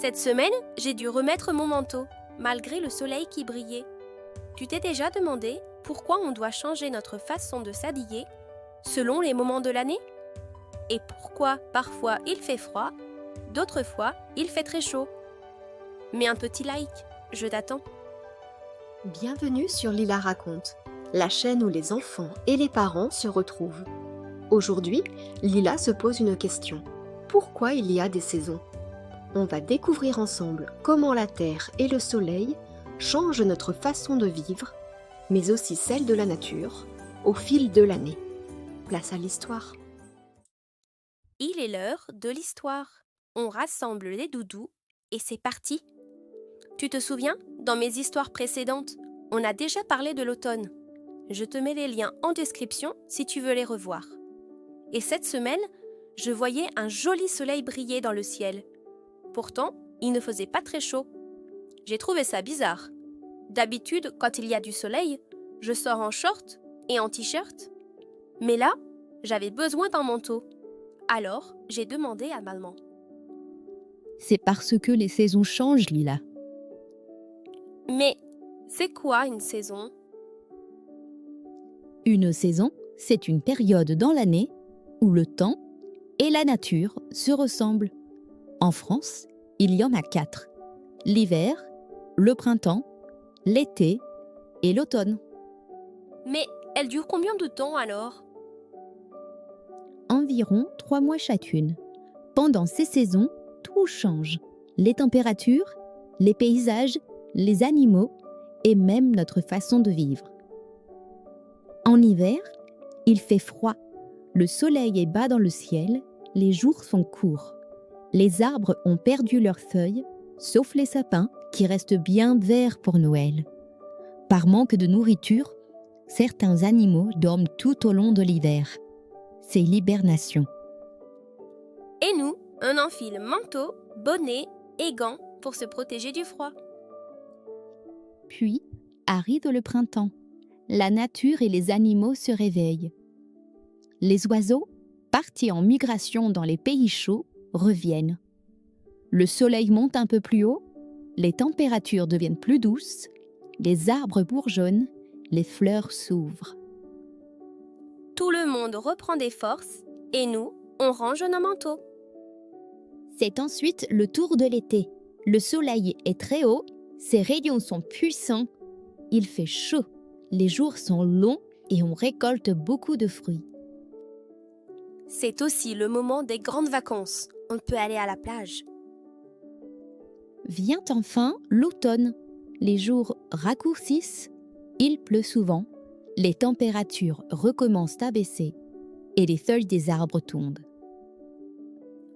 Cette semaine, j'ai dû remettre mon manteau, malgré le soleil qui brillait. Tu t'es déjà demandé pourquoi on doit changer notre façon de s'habiller selon les moments de l'année? Et pourquoi parfois il fait froid, d'autres fois il fait très chaud? Mets un petit like, je t'attends. Bienvenue sur Lila raconte, la chaîne où les enfants et les parents se retrouvent. Aujourd'hui, Lila se pose une question. Pourquoi il y a des saisons? On va découvrir ensemble comment la Terre et le Soleil changent notre façon de vivre, mais aussi celle de la nature, au fil de l'année. Place à l'histoire. Il est l'heure de l'histoire. On rassemble les doudous et c'est parti. Tu te souviens, dans mes histoires précédentes, on a déjà parlé de l'automne. Je te mets les liens en description si tu veux les revoir. Et cette semaine, je voyais un joli soleil briller dans le ciel. Pourtant, il ne faisait pas très chaud. J'ai trouvé ça bizarre. D'habitude, quand il y a du soleil, je sors en short et en t-shirt. Mais là, j'avais besoin d'un manteau. Alors, j'ai demandé à maman. C'est parce que les saisons changent, Lila. Mais c'est quoi une saison? Une saison, c'est une période dans l'année où le temps et la nature se ressemblent. En France, il y en a 4. L'hiver, le printemps, l'été et l'automne. Mais elle dure combien de temps alors? Environ 3 mois chacune. Pendant ces saisons, tout change. Les températures, les paysages, les animaux et même notre façon de vivre. En hiver, il fait froid. Le soleil est bas dans le ciel, les jours sont courts. Les arbres ont perdu leurs feuilles, sauf les sapins qui restent bien verts pour Noël. Par manque de nourriture, certains animaux dorment tout au long de l'hiver. C'est l'hibernation. Et nous, on enfile manteau, bonnet et gants pour se protéger du froid. Puis arrive le printemps. La nature et les animaux se réveillent. Les oiseaux, partis en migration dans les pays chauds, reviennent. Le soleil monte un peu plus haut, les températures deviennent plus douces, les arbres bourgeonnent, les fleurs s'ouvrent. Tout le monde reprend des forces et nous, on range nos manteaux. C'est ensuite le tour de l'été. Le soleil est très haut, ses rayons sont puissants, il fait chaud, les jours sont longs et on récolte beaucoup de fruits. C'est aussi le moment des grandes vacances. On peut aller à la plage. Vient enfin l'automne. Les jours raccourcissent, il pleut souvent, les températures recommencent à baisser et les feuilles des arbres tombent.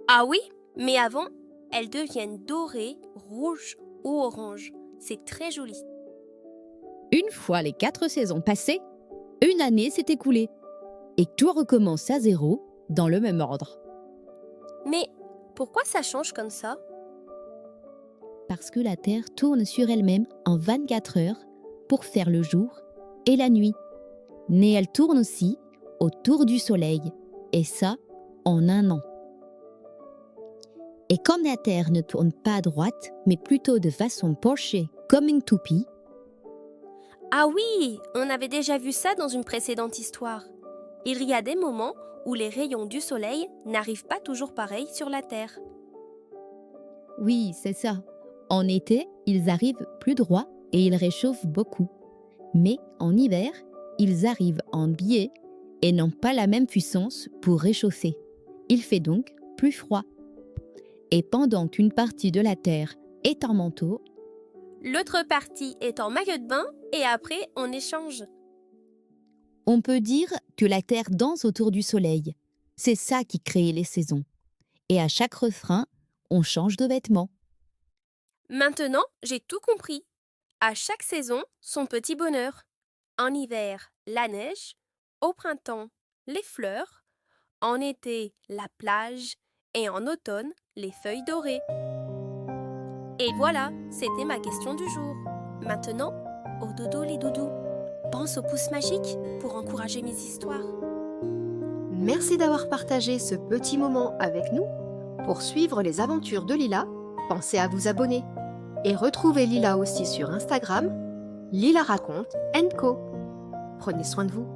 Ah oui, mais avant, elles deviennent dorées, rouges ou oranges. C'est très joli. Une fois les 4 saisons passées, une année s'est écoulée et tout recommence à zéro dans le même ordre. Mais pourquoi ça change comme ça? Parce que la Terre tourne sur elle-même en 24 heures pour faire le jour et la nuit. Mais elle tourne aussi autour du Soleil, et ça en un an. Et comme la Terre ne tourne pas à droite, mais plutôt de façon penchée comme une toupie, Ah oui, on avait déjà vu ça dans une précédente histoire. Il y a des moments où les rayons du soleil n'arrivent pas toujours pareil sur la Terre. oui, c'est ça. En été, ils arrivent plus droits et ils réchauffent beaucoup. Mais en hiver, ils arrivent en biais et n'ont pas la même puissance pour réchauffer. Il fait donc plus froid. Et pendant qu'une partie de la Terre est en manteau, L'autre partie est en maillot de bain et après on échange. on peut dire que la Terre danse autour du Soleil. C'est ça qui crée les saisons. Et à chaque refrain, on change de vêtements. Maintenant, j'ai tout compris. À chaque saison, son petit bonheur. En hiver, la neige. Au printemps, les fleurs. En été, la plage. Et en automne, les feuilles dorées. Et voilà, c'était ma question du jour. Maintenant, au dodo les doudous. Pense au pouce magique pour encourager mes histoires. Merci d'avoir partagé ce petit moment avec nous. Pour suivre les aventures de Lila, Pensez à vous abonner. Et retrouvez Lila aussi sur Instagram, Lila raconte & co. Prenez soin de vous.